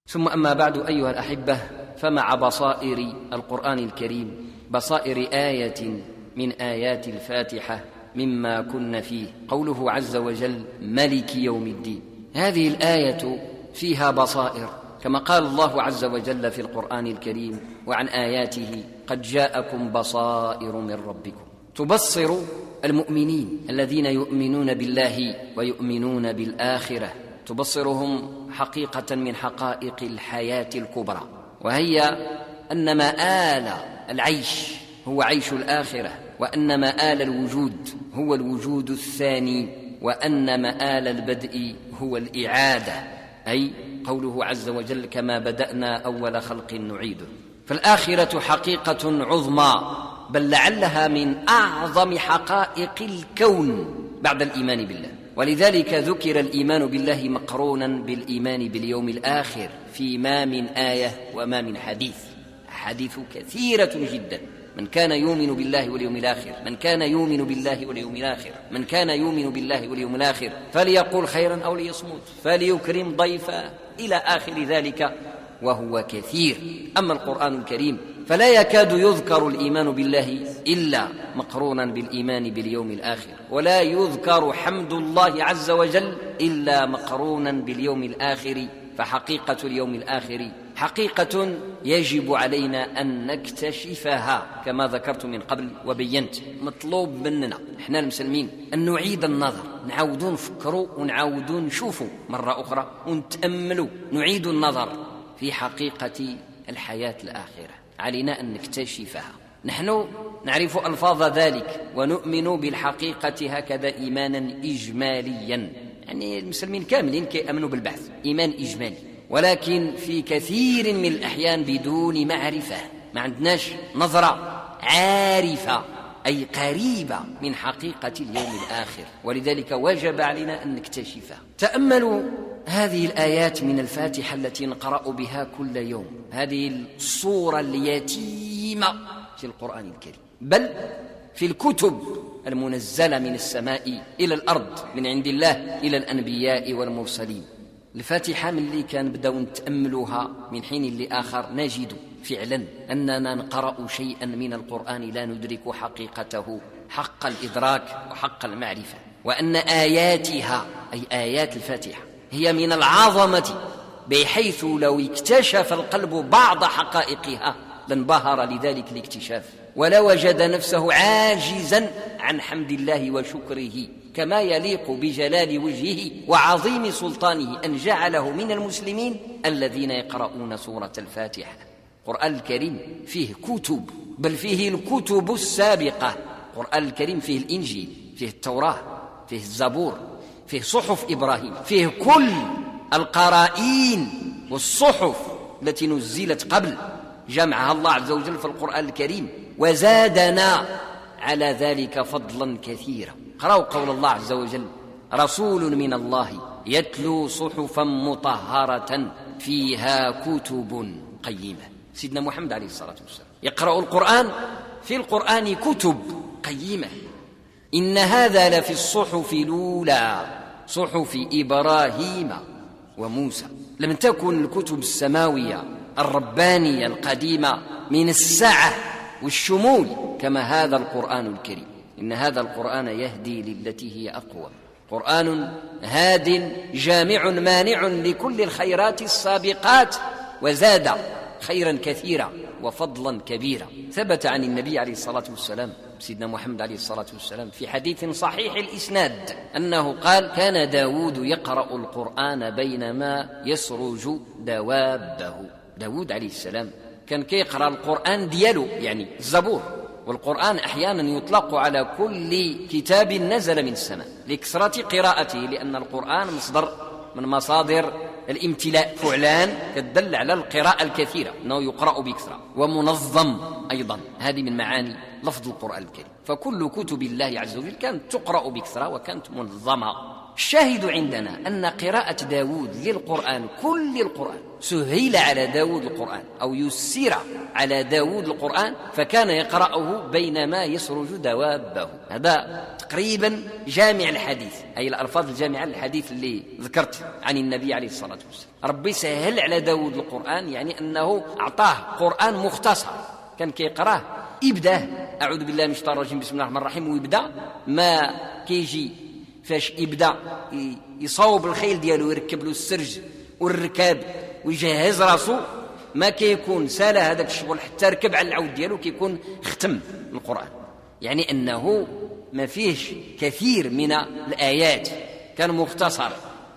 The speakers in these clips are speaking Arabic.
ثم أما بعد أيها الأحبة، فمع بصائر القرآن الكريم بصائر آية من آيات الفاتحة مما كنا فيه قوله عز وجل ملك يوم الدين. هذه الآية فيها بصائر، كما قال الله عز وجل في القرآن الكريم وعن آياته قد جاءكم بصائر من ربكم، تبصر المؤمنين الذين يؤمنون بالله ويؤمنون بالآخرة، تبصرهم حقيقة من حقائق الحياة الكبرى، وهي أن مآل العيش هو عيش الآخرة، وأن مآل الوجود هو الوجود الثاني، وأن مآل البدء هو الإعادة، أي قوله عز وجل كما بدأنا أول خلق نعيده. فالآخرة حقيقة عظمى، بل لعلها من أعظم حقائق الكون بعد الإيمان بالله، ولذلك ذكر الإيمان بالله مقرونا بالإيمان باليوم الآخر فيما من آية وما من حديث كثيرة جدا. من كان يؤمن بالله واليوم الآخر، من كان يؤمن بالله واليوم الآخر، من كان يؤمن بالله واليوم الآخر فليقول خيرا أو ليصمت، فليكرم ضيفا، إلى آخر ذلك، وهو كثير. أما القرآن الكريم فلا يكاد يذكر الإيمان بالله إلا مقرونا بالإيمان باليوم الآخر، ولا يذكر حمد الله عز وجل إلا مقرونا باليوم الآخر. فحقيقة اليوم الآخر حقيقة يجب علينا أن نكتشفها كما ذكرت من قبل وبينت. مطلوب مننا إحنا المسلمين أن نعيد النظر، نعاودون نفكروا ونعاودون نشوفوا مرة أخرى ونتأملوا، نعيد النظر في حقيقة الحياة الآخرة. علينا أن نكتشفها. نحن نعرف ألفاظ ذلك ونؤمن بالحقيقة هكذا إيمانا إجماليا، يعني المسلمين كاملين كيأمنوا بالبعث، إيمان إجمالي، ولكن في كثير من الأحيان بدون معرفة، ما عندناش نظرة عارفة أي قريبة من حقيقة اليوم الآخر، ولذلك وجب علينا أن نكتشفها. تأملوا هذه الآيات من الفاتحة التي نقرأ بها كل يوم، هذه الصورة اليتيمة في القرآن الكريم، بل في الكتب المنزلة من السماء إلى الأرض من عند الله إلى الأنبياء والمرسلين. الفاتحة من اللي كان بدأوا نتأملوها من حين لآخر نجد فعلا أننا نقرأ شيئا من القرآن لا ندرك حقيقته حق الإدراك وحق المعرفة، وأن آياتها أي آيات الفاتحة هي من العظمة، بحيث لو اكتشف القلب بعض حقائقها لانبهر لذلك الاكتشاف، ولا وجد نفسه عاجزا عن حمد الله وشكره، كما يليق بجلال وجهه وعظيم سلطانه أن جعله من المسلمين الذين يقرؤون سورة الفاتحة. القرآن الكريم فيه كتب، بل فيه الكتب السابقة. القرآن الكريم فيه الإنجيل، فيه التوراة، فيه الزبور، فيه صحف إبراهيم، فيه كل القرائين والصحف التي نزلت قبل، جمعها الله عز وجل في القرآن الكريم، وزادنا على ذلك فضلا كثيرا. قرأوا قول الله عز وجل رسول من الله يتلو صحفا مطهرة فيها كتب قيمة. سيدنا محمد عليه الصلاة والسلام يقرأ القرآن، في القرآن كتب قيمة. إن هذا لفي الصحف الأولى صحف إبراهيم وموسى. لم تكن الكتب السماوية الربانية القديمة من السعة والشمول كما هذا القرآن الكريم. إن هذا القرآن يهدي للتي هي أقوى، قرآن هاد جامع مانع لكل الخيرات السابقات، وزاد خيرا كثيرا وفضلا كبيرا. ثبت عن النبي عليه الصلاة والسلام سيدنا محمد عليه الصلاة والسلام في حديث صحيح الإسناد أنه قال كان داود يقرأ القرآن بينما يسرج دوابه. داود عليه السلام كان كيقرأ القرآن ديالو، يعني الزبور. والقرآن أحيانا يطلق على كل كتاب نزل من السماء لكثرة قراءته، لأن القرآن مصدر من مصادر الامتلاء، فعلان تدل على القراءة الكثيرة، أنه يقرأ بكثرة، ومنظم أيضا، هذه من معاني لفظ القرآن الكريم. فكل كتب الله عز وجل كانت تقرأ بكثرة وكانت منظمة الشاهد عندنا أن قراءة داود للقرآن كل القرآن سهل على داود القرآن أو يسر على داود القرآن، فكان يقرأه بينما يسرج دوابه. هذا تقريبا جامع الحديث، أي الألفاظ الجامعة للحديث اللي ذكرت عن النبي عليه الصلاة والسلام. ربي سهل على داود القرآن، يعني أنه أعطاه قرآن مختصر كان كيقراه يبدأ أعوذ بالله من الشيطان الرجيم بسم الله الرحمن الرحيم، ويبدأ ما كيجي فاش يبدأ يصوب الخيل ديالو ويركب له السرج والركاب ويجهز راسو، ما كيكون سال هذاك الشغل حتى ركب على العود ديالو كيكون ختم القرآن. يعني أنه ما فيهش كثير من الآيات، كان مختصر.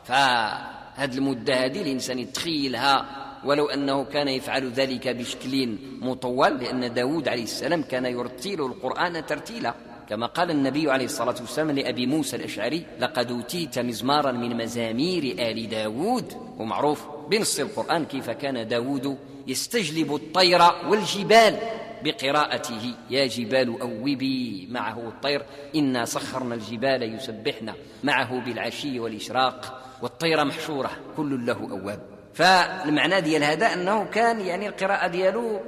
فهذه المدة هذه الإنسان يتخيلها ولو أنه كان يفعل ذلك بشكل مطول، لأن داود عليه السلام كان يرتل القرآن ترتيلا، كما قال النبي عليه الصلاة والسلام لأبي موسى الأشعري: لقد أوتيت مزمارا من مزامير آل داود. ومعروف بنص القرآن كيف كان داود يستجلب الطير والجبال بقراءته: يا جبال أوبي معه الطير إنا سخرنا الجبال يسبحن معه بالعشي والإشراق والطير محشورة كل له أواب. فالمعنى ديال هذا أنه كان يعني القراءة ديالو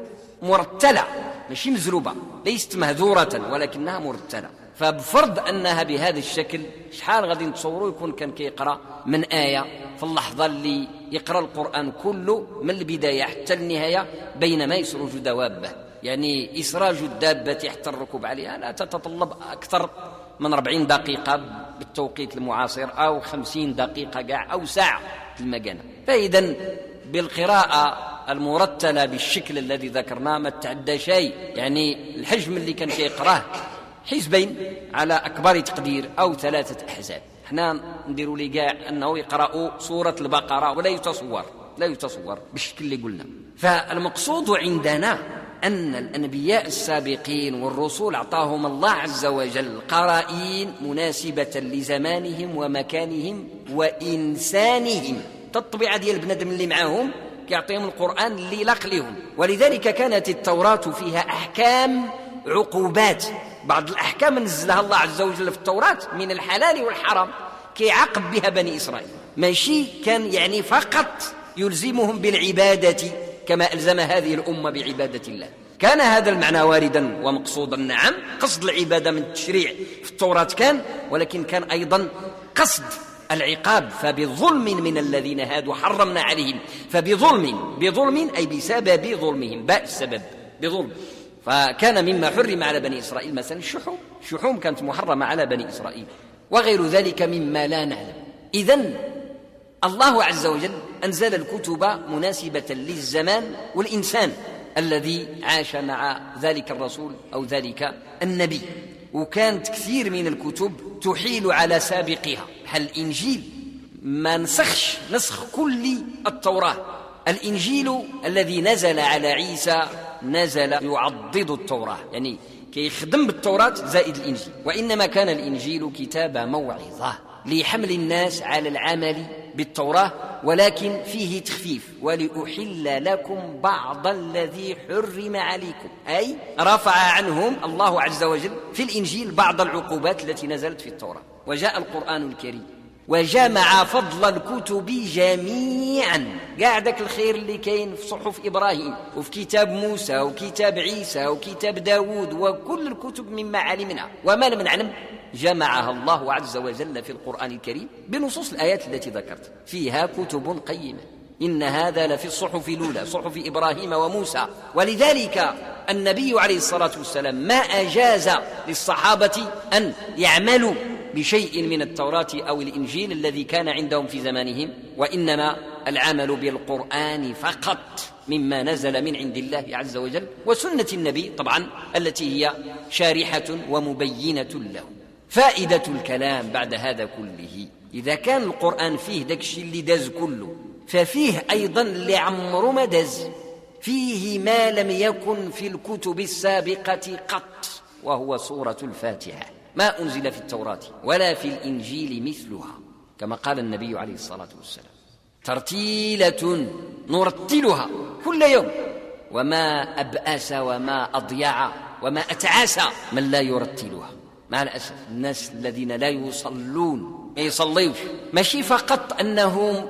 مرتلة ماشي مزروبة، ليست مهذورة ولكنها مرتلة. فبفرض أنها بهذا الشكل شحال غادي نتصوروا يكون كان كيقرأ من آية في اللحظة اللي يقرأ القرآن كله من البداية حتى النهاية بينما يسرج دوابه. يعني إسراج الدابة حتى الركوب عليها لا تتطلب أكثر من 40 دقيقة بالتوقيت المعاصر، أو 50 دقيقة قاع، أو ساعة المكانة. فإذا بالقراءة المرتلة بالشكل الذي ذكرناه ما تعدى شيء. يعني الحجم اللي كان كيقراه حزبين على أكبر تقدير أو 3 أحزاب. احنا نديروا لي قاع أنه يقرأوا سورة البقرة ولا يتصور بالشكل اللي قلنا. فالمقصود عندنا أن الأنبياء السابقين والرسول أعطاهم الله عز وجل قرائن مناسبة لزمانهم ومكانهم وإنسانهم. الطبيعة ديال البنادم اللي معهم كيعطيهم القرآن اللي يلاق لهم. ولذلك كانت التوراة فيها أحكام عقوبات. بعض الأحكام نزلها الله عز وجل في التوراة من الحلال والحرام كيعاقب بها بني إسرائيل، ماشي كان يعني فقط يلزمهم بالعبادة كما ألزم هذه الأمة بعبادة الله. كان هذا المعنى واردا ومقصودا، نعم، قصد العبادة من التشريع في التوراة كان، ولكن كان أيضا قصد العقاب. فبظلم من الذين هادوا حرمنا عليهم، بظلم أي بسبب ظلمهم، باء السبب بظلم. فكان مما حرم على بني إسرائيل مثلا الشحوم كانت محرمة على بني إسرائيل، وغير ذلك مما لا نعلم. إذن الله عز وجل أنزل الكتب مناسبة للزمان والإنسان الذي عاش مع ذلك الرسول أو ذلك النبي. وكانت كثير من الكتب تحيل على سابقها، بحال الإنجيل ما نسخش نسخ كل التوراة. الإنجيل الذي نزل على عيسى نزل يعضد التوراة، يعني كيخدم بالتوراة زائد الإنجيل. وإنما كان الإنجيل كتاب موعظة لحمل الناس على العمل بالتوراة، ولكن فيه تخفيف: ولأحل لكم بعض الذي حرم عليكم، أي رفع عنهم الله عز وجل في الإنجيل بعض العقوبات التي نزلت في التوراة. وجاء القرآن الكريم وجمع فضل الكتب جميعا، قاع داك الخير اللي كاين في صحف إبراهيم وفي كتاب موسى وكتاب عيسى وكتاب داود وكل الكتب مما علمنا وما لم نعلم، جمعها الله عز وجل في القرآن الكريم بنصوص الآيات التي ذكرت. فيها كتب قيمة. إن هذا لفي الصحف الأولى، صحف إبراهيم وموسى. ولذلك النبي عليه الصلاة والسلام ما أجاز للصحابة أن يعملوا بشيء من التوراة أو الإنجيل الذي كان عندهم في زمانهم، وإنما العمل بالقرآن فقط مما نزل من عند الله عز وجل، وسنة النبي طبعا التي هي شارحة ومبينة له. فائدة الكلام بعد هذا كله: إذا كان القرآن فيه داك الشيء اللي داز كله، ففيه أيضا اللي عمرو ما داز، فيه ما لم يكن في الكتب السابقة قط، وهو سورة الفاتحة. ما أنزل في التوراة ولا في الإنجيل مثلها، كما قال النبي عليه الصلاة والسلام: ترتيلة نرتلها كل يوم، وما أبأس وما أضيع وما أتعاسى من لا يرتلها. مع الأسف الناس الذين لا يصلون ما يصليوش، ماشي فقط أنهم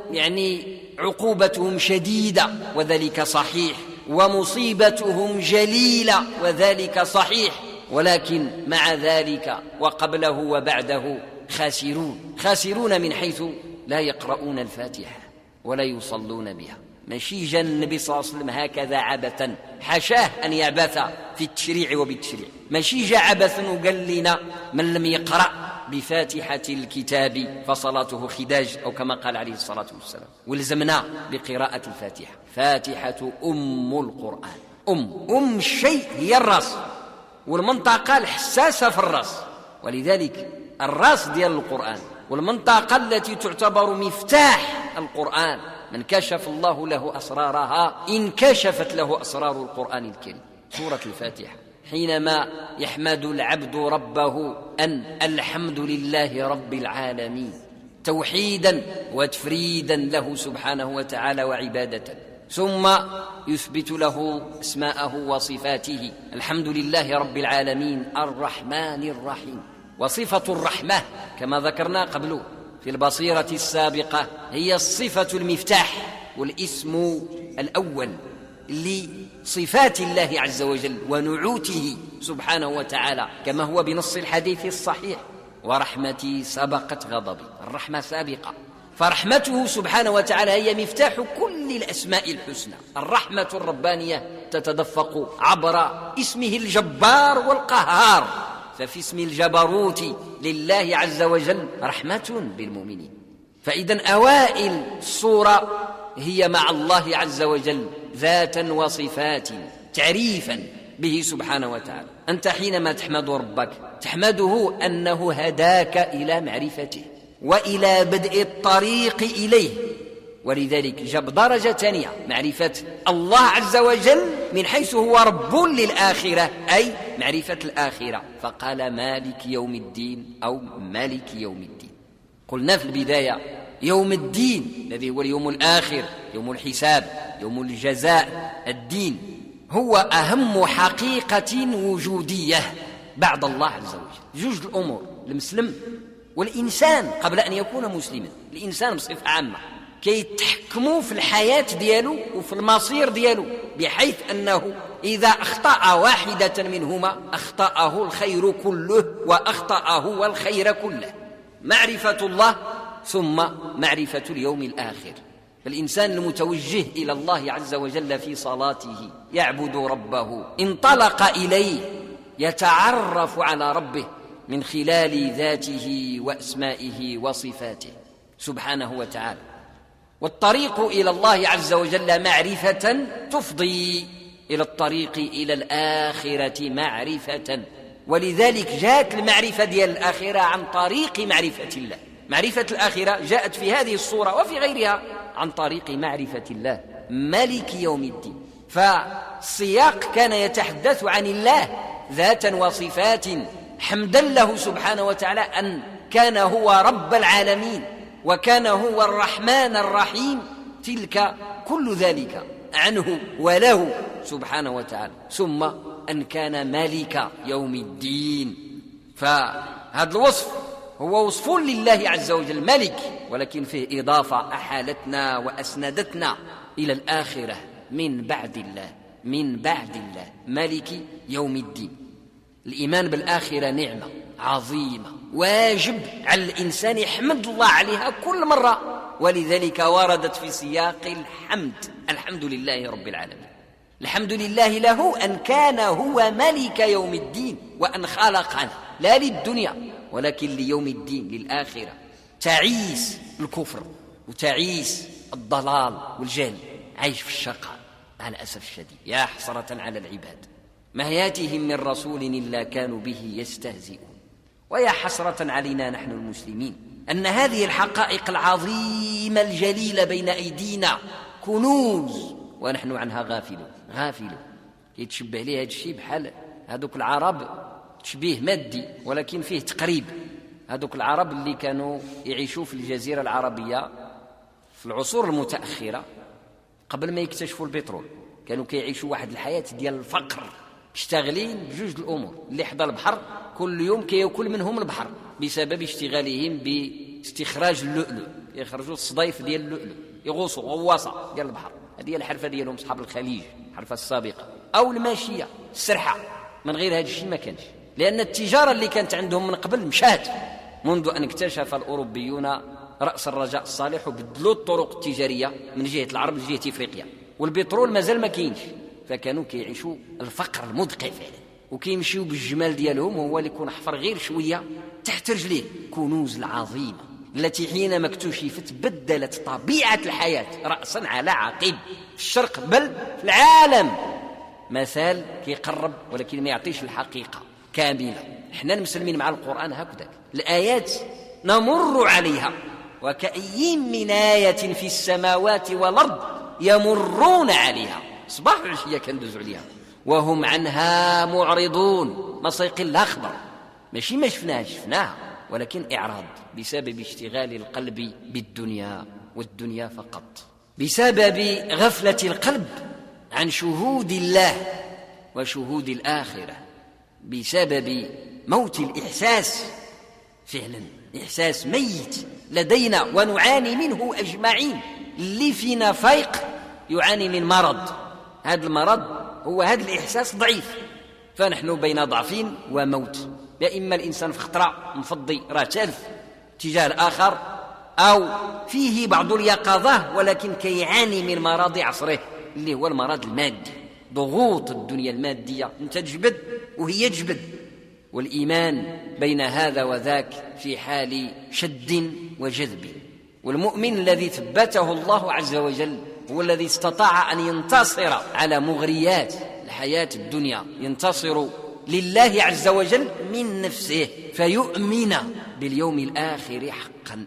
عقوبتهم شديدة وذلك صحيح، ومصيبتهم جليلة وذلك صحيح، ولكن مع ذلك وقبله وبعده خاسرون من حيث لا يقرؤون الفاتحة ولا يصلون بها. ماشي جاء النبي صلى الله عليه وسلم هكذا عبثا، حشاه أن يعبث في التشريع وبالتشريع، ماشي جاء عبثا وقال لنا من لم يقرأ بفاتحة الكتاب فصلاته خداج، أو كما قال عليه الصلاة والسلام. ولزمنا بقراءة الفاتحة. فاتحة أم القرآن، أم الشيء هي الرأس، والمنطقة الحساسة في الرأس، ولذلك الرأس ديال القرآن والمنطقة التي تعتبر مفتاح القرآن من كشف الله له أسرارها انكشفت له أسرار القرآن الكريم. سورة الفاتحة حينما يحمد العبد ربه أن الحمد لله رب العالمين توحيدا وتفريدا له سبحانه وتعالى وعبادة، ثم يثبت له اسماءه وصفاته. الحمد لله رب العالمين الرحمن الرحيم، وصفة الرحمة كما ذكرنا قبل في البصيرة السابقة هي الصفة المفتاح والاسم الأول لصفات الله عز وجل ونعوته سبحانه وتعالى، كما هو بنص الحديث الصحيح: ورحمتي سبقت غضبي. الرحمة سابقة، فرحمته سبحانه وتعالى هي مفتاح كل الأسماء الحسنى. الرحمة الربانية تتدفق عبر اسمه الجبار والقهار، ففي اسم الجبروت لله عز وجل رحمة بالمؤمنين. فإذن أوائل الصورة هي مع الله عز وجل ذاتا وصفات، تعريفا به سبحانه وتعالى. أنت حينما تحمد ربك تحمده أنه هداك إلى معرفته وإلى بدء الطريق إليه، ولذلك جاب درجة ثانية معرفة الله عز وجل من حيث هو رب للآخرة، أي معرفة الآخرة، فقال مالك يوم الدين أو مالك يوم الدين. قلنا في البداية يوم الدين الذي هو اليوم الآخر، يوم الحساب، يوم الجزاء. الدين هو أهم حقيقة وجودية بعد الله عز وجل. جوج الأمور، المسلم والإنسان قبل أن يكون مسلما، الإنسان بصفة عامة كيتحكموا في الحياة ديالو وفي المصير ديالو، بحيث أنه إذا أخطأ واحدة منهما أخطأه الخير كله وأخطأه الخير كله. معرفة الله ثم معرفة اليوم الآخر. فالإنسان المتوجه إلى الله عز وجل في صلاته يعبد ربه، انطلق إليه يتعرف على ربه من خلال ذاته وأسمائه وصفاته سبحانه وتعالى. والطريق إلى الله عز وجل معرفة تفضي إلى الطريق إلى الآخرة معرفة، ولذلك جاءت المعرفة ديال الآخرة عن طريق معرفة الله. معرفة الآخرة جاءت في هذه الصورة وفي غيرها عن طريق معرفة الله مالك يوم الدين. فالسياق كان يتحدث عن الله ذاتا وصفات، حمدا له سبحانه وتعالى أن كان هو رب العالمين وكان هو الرحمن الرحيم، تلك كل ذلك عنه وله سبحانه وتعالى، ثم أن كان مالك يوم الدين. فهذا الوصف هو وصف لله عز وجل ملك، ولكن فيه إضافة أحالتنا وأسندتنا إلى الآخرة من بعد الله مالك يوم الدين. الإيمان بالآخرة نعمة عظيمة واجب على الإنسان يحمد الله عليها كل مرة، ولذلك وردت في سياق الحمد: الحمد لله رب العالمين. الحمد لله له أن كان هو ملك يوم الدين وأن خلقنا لا للدنيا ولكن ليوم الدين، للآخرة. تعيس الكفر وتعيس الضلال والجهل، عايش في الشقاء مع الأسف الشديد. يا حسرة على العباد ما ياتهم من رسول إلا كانوا به يستهزئون. ويا حسرة علينا نحن المسلمين أن هذه الحقائق العظيمة الجليلة بين أيدينا كنوز ونحن عنها غافلون. يتشبه ليه هذا الشيء بحال هذوك العرب، تشبيه مادي ولكن فيه تقريب. هذوك العرب اللي كانوا يعيشوا في الجزيرة العربية في العصور المتأخرة قبل ما يكتشفوا البترول، كانوا كيعيشوا واحد الحياة ديال الفقر، مشتغلين بجوج الأمور. اللي حدا البحر كل يوم كيأكل منهم البحر بسبب اشتغالهم باستخراج اللؤلؤ، يخرجوا الصديف ديال اللؤلؤ، يغوصوا غواصه ديال البحر. هذه هي الحرفه ديالهم اصحاب الخليج، الحرفه السابقه. او الماشيه، السرحه. من غير هذا الشيء ما كانش، لان التجاره اللي كانت عندهم من قبل مشات منذ ان اكتشف الاوروبيون راس الرجاء الصالح وبدلوا الطرق التجاريه من جهه العرب لجهه افريقيا. والبترول مازال ما كاينش، فكانوا كيعيشوا الفقر المدقع فعلا، وكيمشيوا بالجمال ديالهم، وهو اللي يكون حفر غير شويه تحت رجليه كنوز العظيمه التي حينما اكتشفت بدلت طبيعه الحياه راسا على عقب في الشرق بل في العالم. مثال كيقرب ولكن ما يعطيش الحقيقه كامله. احنا المسلمين مع القران هكذا، الايات نمر عليها، وكأي من آية في السماوات والأرض يمرون عليها، صباح وعشية كندوزوا عليها وهم عنها معرضون. ما سيقل لها خبر، ماشي ما شفناها، ولكن إعراض بسبب اشتغال القلب بالدنيا والدنيا فقط، بسبب غفلة القلب عن شهود الله وشهود الآخرة، بسبب موت الإحساس. فعلا إحساس ميت لدينا ونعاني منه أجمعين. اللي فينا فايق يعاني من مرض، هذا المرض هو هذا الإحساس ضعيف، فنحن بين ضعف وموت. يا إما الإنسان في خطرة مفضي راه تالف تجاه الآخر، أو فيه بعض اليقظة ولكن كيعاني من مرض عصره اللي هو المرض المادي، ضغوط الدنيا المادية، أنت تجبد وهي تجبد. والإيمان بين هذا وذاك في حال شد وجذب. والمؤمن الذي ثبته الله عز وجل هو الذي استطاع أن ينتصر على مغريات الحياة الدنيا، ينتصر لله عز وجل من نفسه، فيؤمن باليوم الآخر حقا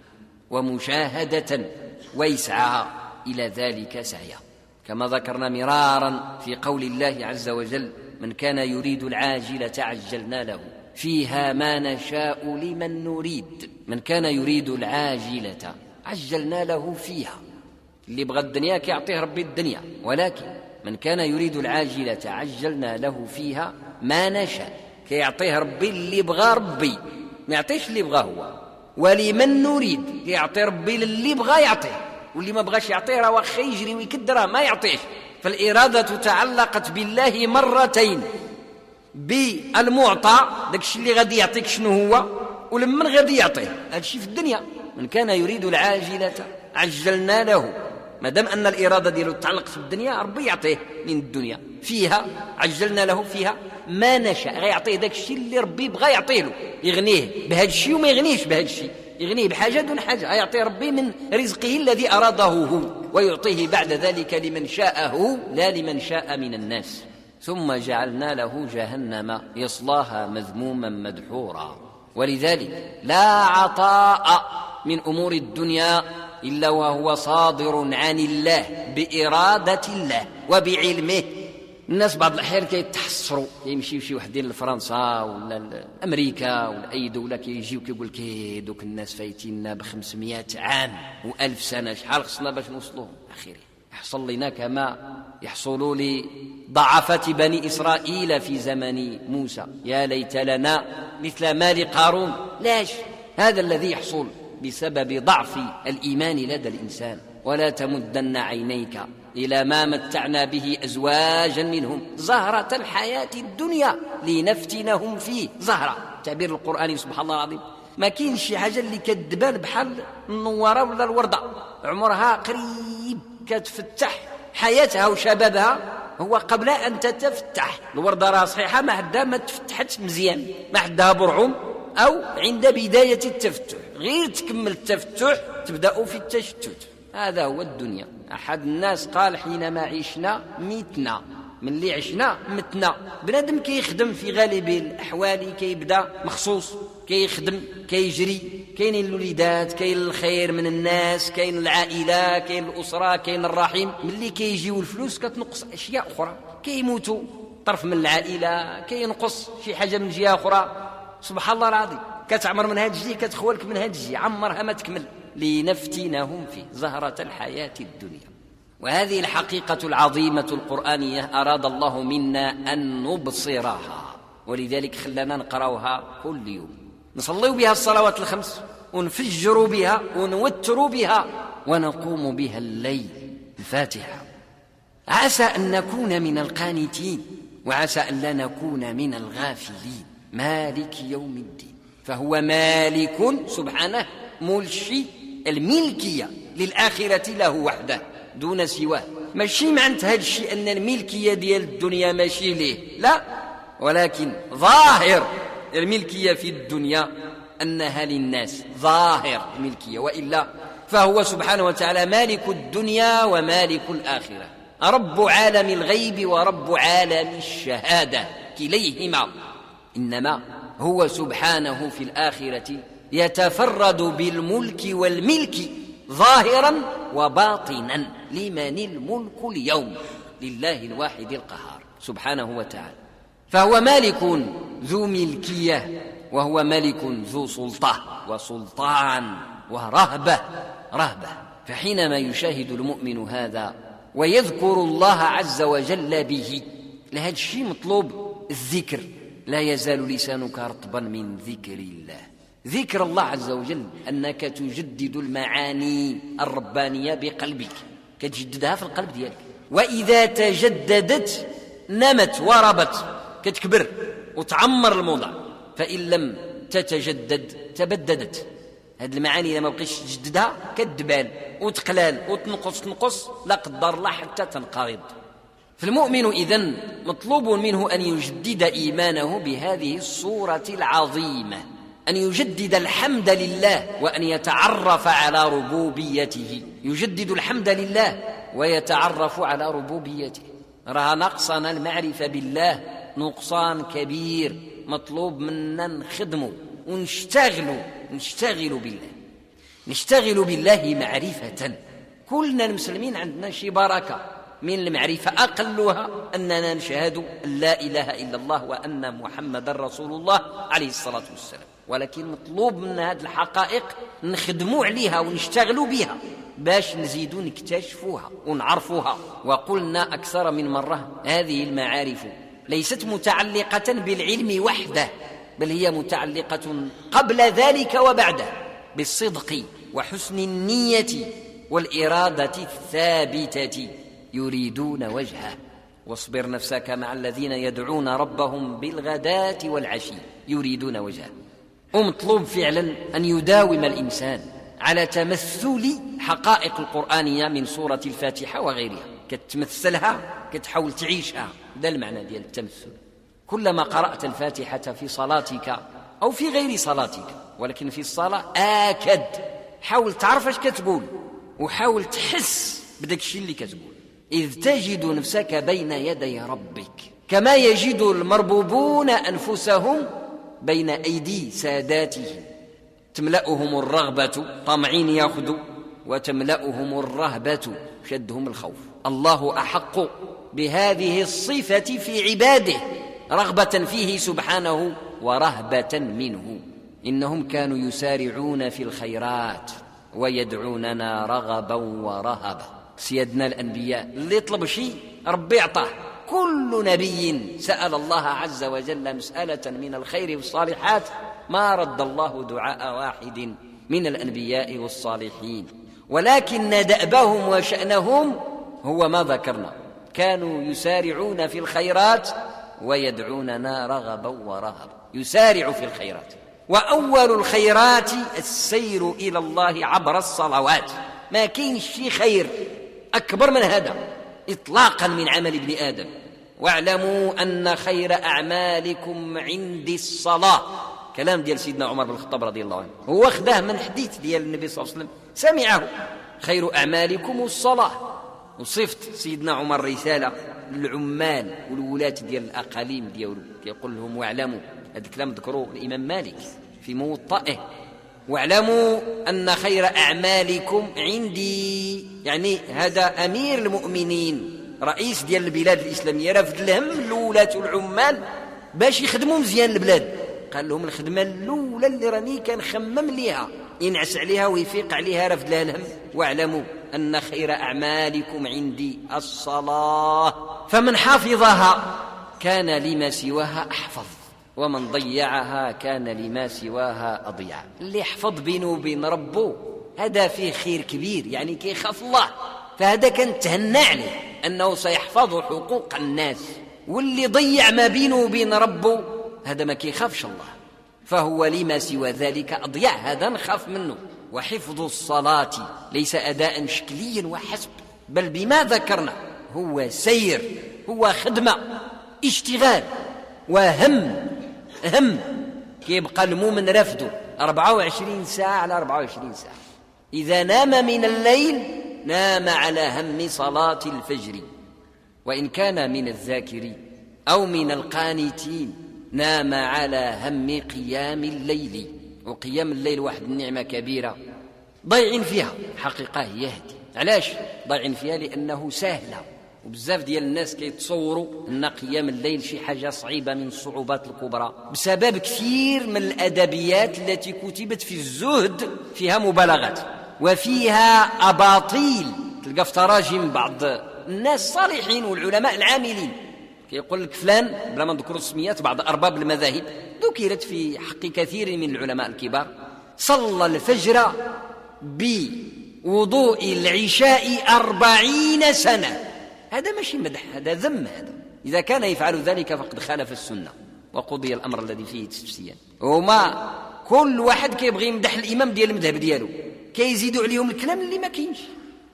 ومشاهدة، ويسعى إلى ذلك سعيا، كما ذكرنا مرارا في قول الله عز وجل: من كان يريد العاجلة عجلنا له فيها ما نشاء لمن نريد. من كان يريد العاجلة عجلنا له فيها، اللي بغى الدنيا كيعطيه ربي الدنيا، ولكن من كان يريد العاجلة عجلنا له فيها ما نشاء، كيعطيه ربي اللي بغى ربي، ما يعطيش اللي بغى هو. ولمن نريد كيعطي ربي اللي بغى يعطيه، واللي ما بغاش يعطيه راه واخا يجري ويكدرها ما يعطيش. فالإرادة تعلقت بالله مرتين، بالمعطى داكشي اللي غادي يعطيك شنو هو، ولمن غادي يعطيه. هادشي في الدنيا، من كان يريد العاجلة عجلنا له، ما دام أن الإرادة ديالو تعلقت في الدنيا ربي يعطيه من الدنيا، فيها عجلنا له فيها ما نشاء، غيعطيه داكشي اللي ربي بغى يعطيه له، يغنيه بهذا الشيء وما يغنيش بهذا الشيء، يغنيه بحاجة دون حاجة، يعطي ربي من رزقه الذي أراده هو، ويعطيه بعد ذلك لمن شاءه لا لمن شاء من الناس. ثم جعلنا له جهنم يصلاها مذموما مدحورا. ولذلك لا عطاء من أمور الدنيا إلا وهو صادر عن الله بإرادة الله وبعلمه. الناس بعض الأحيان كيتحسروا، يمشي شي وحدين لفرنسا ولا أمريكا ولا أي دولة، كيجيو كيقول كي دوك الناس فايتيننا ب500 عام و1000 سنة، شحال خصنا باش نوصلوهم؟ أخيرا يحصل لنا كما يحصل لضعفة بني إسرائيل في زمن موسى: يا ليت لنا مثل ما لقارون. لاش هذا الذي يحصل بسبب ضعف الإيمان لدى الإنسان. ولا تمدن عينيك إلى ما متعنا به أزواجا منهم زهرة الحياة الدنيا لنفتنهم فيه. زهرة تعبير القرآن سبحان الله العظيم، ما كاين شي حاجة اللي كتبان بحال النوارة ولا الوردة، عمرها قريب كتفتح حياتها وشبابها هو قبل أن تتفتح. الوردة راه صحيحة ما حدها ما تفتحت مزيان، ما حدها برعم أو عند بداية التفتح، غير تكمل التفتح تبدأ في التشتت. هذا هو الدنيا. أحد الناس قال: حينما عشنا ميتنا، من اللي عشنا متنا. بنادم كيخدم في غالب الأحوال كيبدأ مخصوص، كيخدم كيجري، كاين الوليدات، كاين الخير من الناس، كاين العائلة، كاين الأسرة، كاين الرحم. ملي كيجيو الفلوس كتنقص أشياء أخرى، كيموتوا طرف من العائلة، كينقص شي حاجة من جهة أخرى. سبحان الله العظيم، كتعمر من هاد الجهة كتخولك من هاد الجهة، عمرها ما تكمل. لنفتنهم فيه زهرة الحياة الدنيا. وهذه الحقيقة العظيمة القرآنية أراد الله منا أن نبصرها، ولذلك خلنا نقرأها كل يوم، نصلي بها الصلوات الخمس ونفجر بها ونوتر بها ونقوم بها الليل. الفاتحة. عسى أن نكون من القانتين وعسى أن لا نكون من الغافلين. مالك يوم الدين، فهو مالك سبحانه، ملشي الملكية للآخرة له وحده دون سواه. ماشي معنى هذا الشيء أن الملكية ديال الدنيا ماشي ليه، لا، ولكن ظاهر الملكية في الدنيا أنها للناس، ظاهر الملكية، وإلا فهو سبحانه وتعالى مالك الدنيا ومالك الآخرة، رب عالم الغيب ورب عالم الشهادة كليهما. إنما هو سبحانه في الآخرة يتفرد بالملك والملك ظاهرا وباطنا. لمن الملك اليوم؟ لله الواحد القهار سبحانه وتعالى. فهو مالك ذو ملكية، وهو ملك ذو سلطة وسلطان ورهبة. فحينما يشاهد المؤمن هذا ويذكر الله عز وجل به، لهذا الشيء مطلوب الذكر. لا يزال لسانك رطبا من ذكر الله. ذكر الله عز وجل أنك تجدد المعاني الربانية بقلبك، كتجددها في القلب ديالك، وإذا تجددت نمت وربت، كتكبر وتعمر الموضع. فإن لم تتجدد تبددت. هذه المعاني إذا ما بقيتش تجددها كتدبال وتقلال وتنقص لا قدر الله حتى تنقرض. فالمؤمن إذن مطلوب منه أن يجدد إيمانه بهذه الصورة العظيمة، أن يجدد الحمد لله وأن يتعرف على ربوبيته. يجدد الحمد لله ويتعرف على ربوبيته. راه نقصنا المعرفة بالله نقصان كبير، مطلوب منا نخدمه ونشتغل بالله، نشتغل بالله معرفة. كلنا المسلمين عندنا شي بركة من المعرفة، أقلها أننا نشهد أن لا إله إلا الله وأن محمد رسول الله عليه الصلاة والسلام، ولكن مطلوب من هذه الحقائق نخدموا عليها ونشتغلوا بها باش نزيدوا نكتشفوها ونعرفوها. وقلنا أكثر من مرة هذه المعارف ليست متعلقة بالعلم وحده، بل هي متعلقة قبل ذلك وبعده بالصدق وحسن النية والإرادة الثابتة. يريدون وجهه واصبر نفسك مع الذين يدعون ربهم بالغداة والعشي يريدون وجهه. ومطلوب فعلا أن يداوم الإنسان على تمثل حقائق القرآنية من سورة الفاتحة وغيرها، كتمثلها كتحاول تعيشها. ده المعنى ديال التمثل. كلما قرأت الفاتحة في صلاتك أو في غير صلاتك، ولكن في الصلاة آكد حاول تعرف اش كتقول وحاول تحس بداك الشيء اللي كتقول، إذ تجد نفسك بين يدي ربك كما يجد المربوبون أنفسهم بين أيدي ساداتهم، تملأهم الرغبة طمعين يأخذوا، وتملأهم الرهبة شدهم الخوف. الله أحق بهذه الصفة في عباده، رغبة فيه سبحانه ورهبة منه. إنهم كانوا يسارعون في الخيرات ويدعوننا رغبا ورهبا. سيدنا الأنبياء اللي يطلب شيء ربي يعطاه. كل نبي سأل الله عز وجل مسألة من الخير والصالحات ما رد الله دعاء واحد من الأنبياء والصالحين، ولكن دأبهم وشأنهم هو ما ذكرنا، كانوا يسارعون في الخيرات ويدعوننا رغبا ورهبا. يسارع في الخيرات، وأول الخيرات السير إلى الله عبر الصلوات. ما كاين شي خير أكبر من هذا إطلاقا من عمل ابن آدم. واعلموا أن خير أعمالكم عندي الصلاة، كلام ديال سيدنا عمر بن الخطاب رضي الله عنه، هو أخذه من حديث ديال النبي صلى الله عليه وسلم سمعه. خير أعمالكم الصلاة. وصفت سيدنا عمر رسالة للعمال والولاة ديال الأقاليم ديالو، يقول لهم واعلموا، هذا الكلام ذكروه الإمام مالك في موطئه، واعلموا أن خير أعمالكم عندي، يعني هذا أمير المؤمنين رئيس ديال البلاد الإسلامية رفد لهم الولاة والعمال باش يخدموا مزيان البلاد. قال لهم الخدمة الأولى اللي راني كنخمم ليها ينعس عليها ويفيق عليها رفد لها الهم، واعلموا أن خير أعمالكم عندي الصلاة، فمن حافظها كان لما سواها أحفظ. ومن ضيعها كان لما سواها أضيع. اللي يحفظ بينه وبين ربه هذا فيه خير كبير، يعني كيخاف الله، فهذا كان تهنى عليه أنه سيحفظ حقوق الناس. واللي ضيع ما بينه وبين ربه هذا ما كيخافش الله، فهو لما سوى ذلك أضيع، هذا نخاف منه. وحفظ الصلاة ليس أداء شكليا وحسب، بل بما ذكرنا هو سير، هو خدمة، اشتغال وهم كيبقى المؤمن رفضه 24 ساعة على 24 ساعة. إذا نام من الليل نام على هم صلاة الفجر، وإن كان من الذاكرين أو من القانتين نام على هم قيام الليل. وقيام الليل واحد النعمة كبيرة ضيعين فيها حقيقة، هي هدي. علاش ضيعين فيها؟ لأنه سهلة، وبزاف ديال الناس كيتصوروا أن قيام الليل شي حاجة صعيبة من الصعوبات الكبرى، بسبب كثير من الأدبيات التي كتبت في الزهد فيها مبالغات وفيها أباطيل. تلقى في تراجم بعض الناس الصالحين والعلماء العاملين كيقول لك فلان، بلا ما نذكر السميات، بعض أرباب المذاهب ذكرت في حق كثير من العلماء الكبار، صلى الفجر بوضوء العشاء 40 سنة. هذا ماشي مدح، هذا ذم. هذا إذا كان يفعل ذلك فقد خالف السنة وقضي الأمر الذي فيه تفسيان. وما كل واحد كيبغي يمدح الإمام ديال المذهب ديالو، كيزيدوا عليهم الكلام اللي ما كاينش.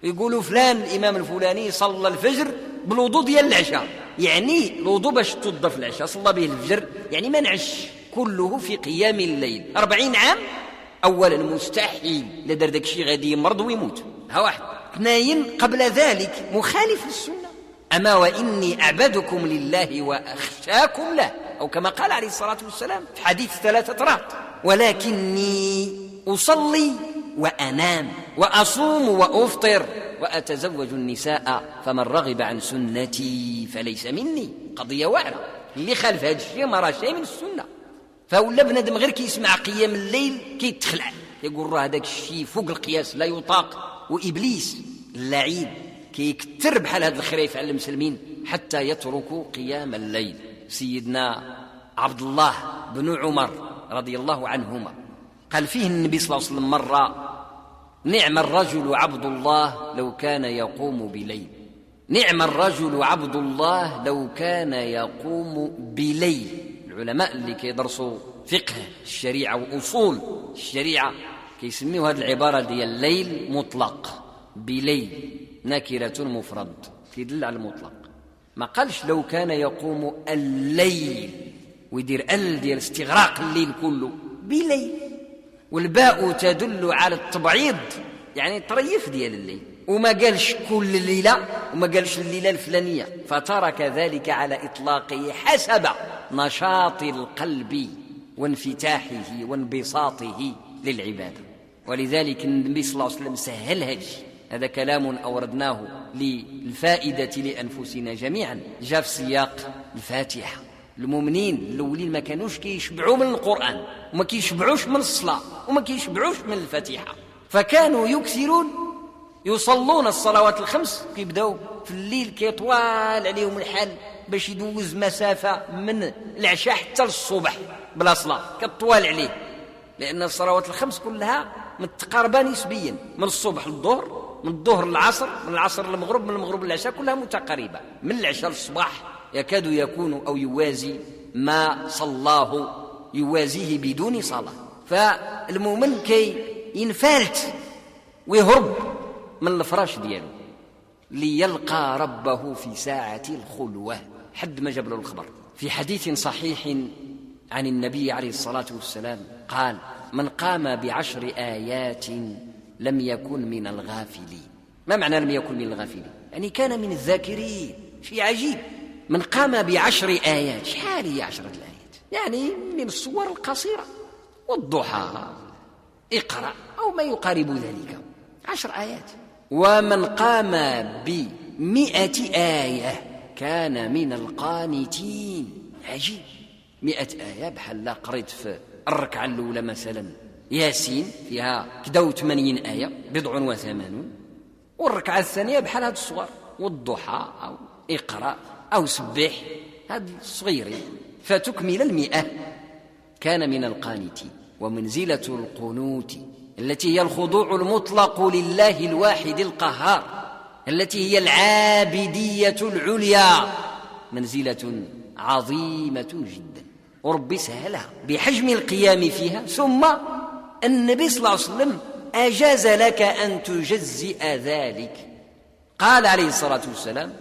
يقولوا فلان الإمام الفلاني صلى الفجر بالوضوء ديال العشاء، يعني الوضوء باش توضى في العشاء صلى به الفجر، يعني ما نعش كله في قيام الليل 40 عام. أولا مستحيل، لدر داك الشيء غادي يمرض ويموت. ها واحد. اثنين، قبل ذلك مخالف للسنة. أما وإني أعبدكم لله وأخشاكم له، أو كما قال عليه الصلاة والسلام في حديث 3 رهط، ولكني أصلي وأنام وأصوم وأفطر وأتزوج النساء فمن رغب عن سنتي فليس مني. قضية واعرة، اللي خالف هذا الشيء ما راه شيء من السنة. فولا بنادم غير كيسمع قيام الليل كيتخلع، يقول راه هذاك الشيء فوق القياس لا يطاق. وإبليس اللعين كيكتر بحال هذا الخريف على المسلمين حتى يتركوا قيام الليل. سيدنا عبد الله بن عمر رضي الله عنهما قال فيه النبي صلى الله عليه وسلم مرة: نعم الرجل عبد الله لو كان يقوم بليل. نعم الرجل عبد الله لو كان يقوم بليل. العلماء اللي كيدرسوا فقه الشريعة وأصول الشريعة كيسميوا هذه العبارة ديال الليل مطلق، بليل نكرة مفرد كيدل على المطلق. ما قالش لو كان يقوم الليل ويدير ديال استغراق الليل كله، بليل. والباء تدل على التبعيض، يعني طريف ديال الليل. وما قالش كل الليلة، وما قالش الليلة الفلانية، فترك ذلك على إطلاقه حسب نشاط القلب وانفتاحه وانبساطه للعبادة. ولذلك النبي صلى الله عليه وسلم سهل هذا كلام أوردناه للفائدة لأنفسنا جميعا. جاء في سياق الفاتحة. المؤمنين الأولين ما كانوش كيشبعوا من القرآن، وما كيشبعوش من الصلاة، وما كيشبعوش من الفاتحة، فكانوا يكثرون يصلون الصلوات الخمس، كيبداو في الليل كيطوال عليهم الحال باش يدوز مسافة من العشاء حتى للصبح بلا صلاة، كطوال عليه. لأن الصلوات الخمس كلها متقاربة نسبيا، من الصبح للظهر، من الظهر للعصر، من العصر للمغرب، من المغرب للعشاء، كلها متقاربة. من العشاء للصباح يكاد يكون أو يوازي ما صلاه، يوازيه بدون صلاة. فالمؤمن كي ينفلت ويهرب من الفراش دياله ليلقى ربه في ساعة الخلوة، حد ما جاب له الخبر. في حديث صحيح عن النبي عليه الصلاة والسلام قال: من قام ب10 آيات لم يكن من الغافلين. ما معنى لم يكن من الغافلين؟ يعني كان من الذاكرين. شيء عجيب. من قام ب10 آيات، شحال هي 10 الآيات؟ يعني من الصور القصيرة، والضحى، اقرأ أو ما يقارب ذلك، 10 آيات. ومن قام ب100 آية كان من القانتين. عجيب. 100 آية بحال لا قريت في الركعة الأولى مثلا ياسين فيها كدا 80 آية، 80، والركعة الثانية بحال هاد الصور، والضحى أو اقرأ أو سبح، هاد الصغيرين فتكمل 100 كان من القانتين. ومنزلة القنوت التي هي الخضوع المطلق لله الواحد القهار، التي هي العابدية العليا، منزلة عظيمة جدا، ورب سهلها بحجم القيام فيها. ثم النبي صلى الله عليه وسلم أجاز لك أن تجزئ ذلك. قال عليه الصلاة والسلام: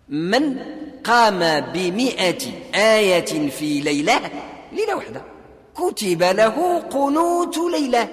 من قام ب100 آية في ليلة واحدة كتب له قنوت ليلة.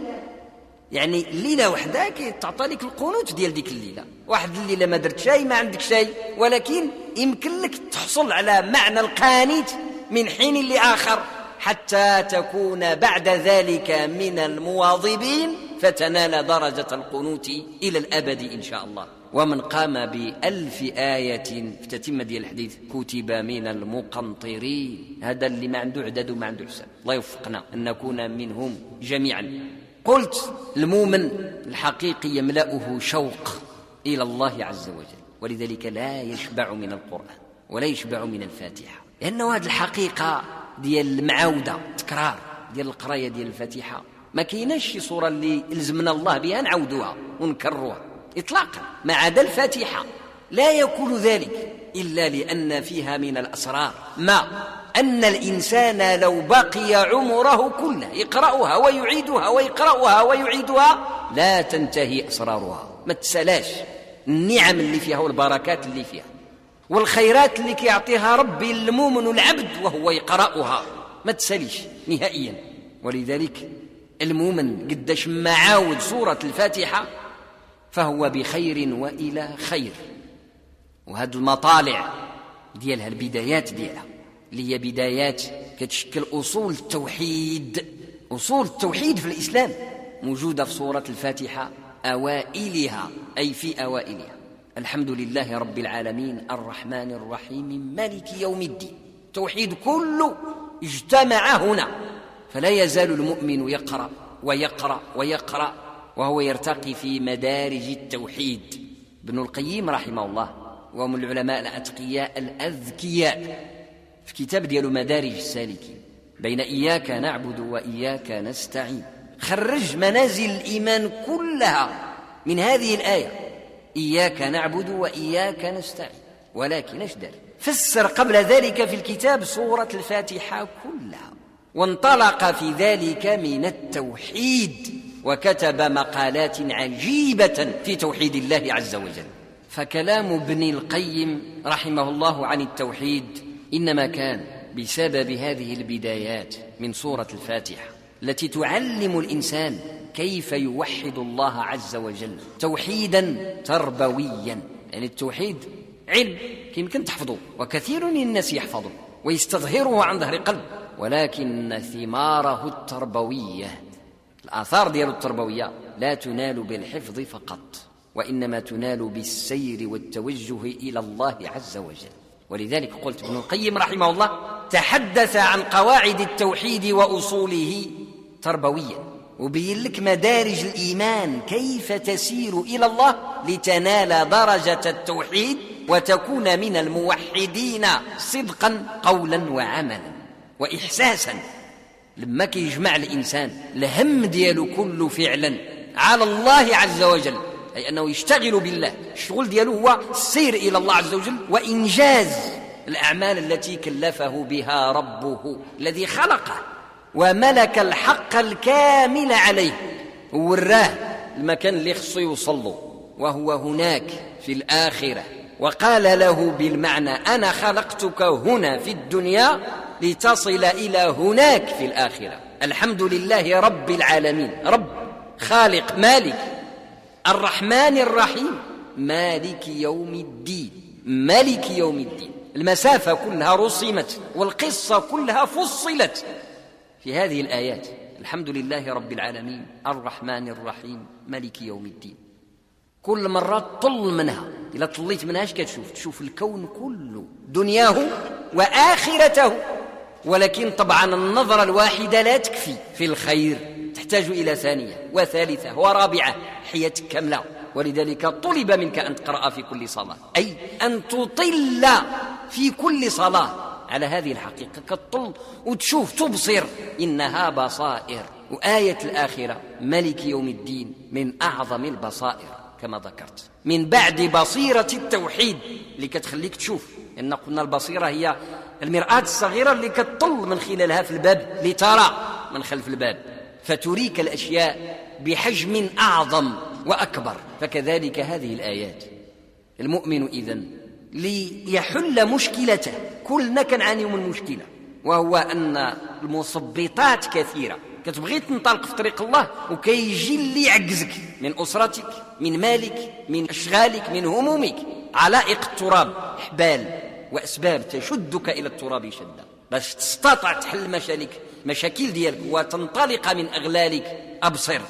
يعني ليلة واحدة تعطى لك القنوت ديال ديك الليلة. واحد الليلة ما درت شيء، ما عندك شيء، ولكن يمكن لك تحصل على معنى القانت من حين لآخر، حتى تكون بعد ذلك من المواظبين فتنال درجة القنوت إلى الأبد إن شاء الله. ومن قام ب1000 آية في تتمة ديال الحديث كتب من المقنطرين. هذا اللي ما عنده عدد وما عنده حساب. الله يوفقنا أن نكون منهم جميعا. قلت: المؤمن الحقيقي يملأه شوق إلى الله عز وجل، ولذلك لا يشبع من القرآن ولا يشبع من الفاتحة، لأنه هذه الحقيقة ديال المعاودة تكرار ديال القراية ديال الفاتحة. ما كايناش شي صورة اللي يلزمنا الله بها نعودوها ونكرروها إطلاقا ما عدا الفاتحة. لا يكون ذلك إلا لأن فيها من الأسرار ما أن الإنسان لو بقي عمره كله يقرأها ويعيدها ويقرأها ويعيدها لا تنتهي أسرارها. ما تسلاش النعم اللي فيها والبركات اللي فيها والخيرات اللي كيعطيها ربي المؤمن العبد وهو يقرأها، ما تساليش نهائيا. ولذلك المؤمن قداش ما عاود سورة الفاتحة فهو بخير وإلى خير. وهذه المطالع ديالها البدايات ديالها اللي هي بدايات كتشكل أصول التوحيد. أصول التوحيد في الإسلام موجودة في سورة الفاتحة أوائلها، أي في أوائلها. الحمد لله رب العالمين الرحمن الرحيم مالك يوم الدين. التوحيد كله اجتمع هنا. فلا يزال المؤمن يقرأ ويقرأ ويقرأ وهو يرتقي في مدارج التوحيد. ابن القيم رحمه الله ومن العلماء الأتقياء الأذكياء في كتاب ديال مدارج السالكين بين إياك نعبد وإياك نستعين خرج منازل الإيمان كلها من هذه الآية: إياك نعبد وإياك نستعين. ولكن أشدر فسر قبل ذلك في الكتاب سورة الفاتحة كلها، وانطلق في ذلك من التوحيد وكتب مقالات عجيبة في توحيد الله عز وجل. فكلام ابن القيم رحمه الله عن التوحيد إنما كان بسبب هذه البدايات من سورة الفاتحة التي تعلم الإنسان كيف يوحد الله عز وجل توحيدا تربويا. يعني التوحيد علم يمكن تحفظه، وكثير من الناس يحفظه ويستظهره عن ظهر قلب، ولكن ثماره التربوية، الآثار ديال التربوية لا تنال بالحفظ فقط، وإنما تنال بالسير والتوجه إلى الله عز وجل. ولذلك قلت ابن القيم رحمه الله تحدث عن قواعد التوحيد وأصوله تربويا، وبين لك مدارج الإيمان كيف تسير إلى الله لتنال درجة التوحيد وتكون من الموحدين صدقا قولا وعملا وإحساسا. لما كيجمع الإنسان الهم دياله كله فعلا على الله عز وجل، أي أنه يشتغل بالله، الشغل دياله هو السير إلى الله عز وجل وإنجاز الأعمال التي كلفه بها ربه الذي خلقه وملك الحق الكامل عليه، وراه المكان اللي خصو يوصله وهو هناك في الآخرة، وقال له بالمعنى: أنا خلقتك هنا في الدنيا لتصل إلى هناك في الآخرة. الحمد لله رب العالمين، رب خالق مالك الرحمن الرحيم مالك يوم الدين، مالك يوم الدين. المسافة كلها رسمت والقصة كلها فصلت في هذه الآيات. الحمد لله رب العالمين الرحمن الرحيم مالك يوم الدين. كل مرة طل منها، إذا طليت منها اش كتشوف؟ تشوف الكون كله، دنياه وآخرته. ولكن طبعا النظرة الواحدة لا تكفي في الخير، تحتاج إلى ثانية وثالثة ورابعة، حياتك كاملة. ولذلك طلب منك أن تقرأ في كل صلاة، أي أن تطل في كل صلاة على هذه الحقيقة، كتطل وتشوف تبصر إنها بصائر. وآية الآخرة ملك يوم الدين من أعظم البصائر كما ذكرت، من بعد بصيرة التوحيد اللي كتخليك تشوف. إن قلنا البصيرة هي المرآة الصغيرة اللي كتطل من خلالها في الباب لترى من خلف الباب، فتريك الأشياء بحجم أعظم وأكبر. فكذلك هذه الآيات. المؤمن إذن ليحل مشكلته، كلنا كنعاني من مشكلة، وهو أن المثبطات كثيرة. كتبغي تنطلق في طريق الله وكيجي اللي يعجزك من أسرتك، من مالك، من أشغالك، من همومك. علائق التراب، حبال وأسباب تشدك إلى التراب شدة باش تستطع تحل مشاكل ديالك وتنطلق من أغلالك. أبصر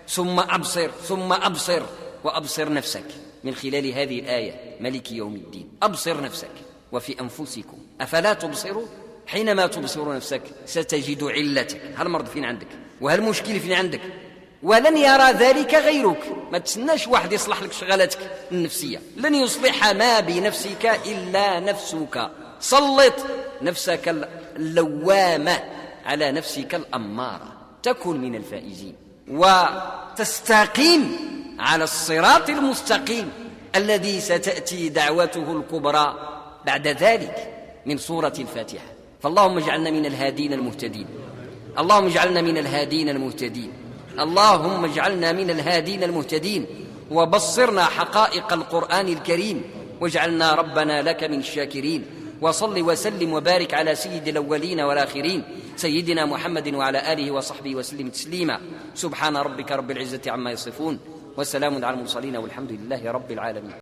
ثم أبصر ثم أبصر، وأبصر نفسك من خلال هذه الآية ملك يوم الدين. أبصر نفسك وفي أنفسكم أفلا تبصروا. حينما تبصر نفسك ستجد علتك، هالمرض فين عندك وهالمشكلة فين عندك، ولن يرى ذلك غيرك. ما تسناش واحد يصلح لك شغلاتك النفسية، لن يصلح ما بنفسك إلا نفسك. سلط نفسك اللوامة على نفسك الأمارة، تكن من الفائزين وتستقيم على الصراط المستقيم الذي ستأتي دعوته الكبرى بعد ذلك من سورة الفاتحة. فاللهم اجعلنا من الهادين المهتدين، اللهم اجعلنا من الهادين المهتدين، اللهم اجعلنا من الهادين المهتدين، وبصرنا حقائق القرآن الكريم، واجعلنا ربنا لك من الشاكرين. وصل وسلم وبارك على سيد الأولين والآخرين سيدنا محمد وعلى آله وصحبه وسلم تسليما. سبحان ربك رب العزة عما يصفون، وسلام على المرسلين، والحمد لله رب العالمين.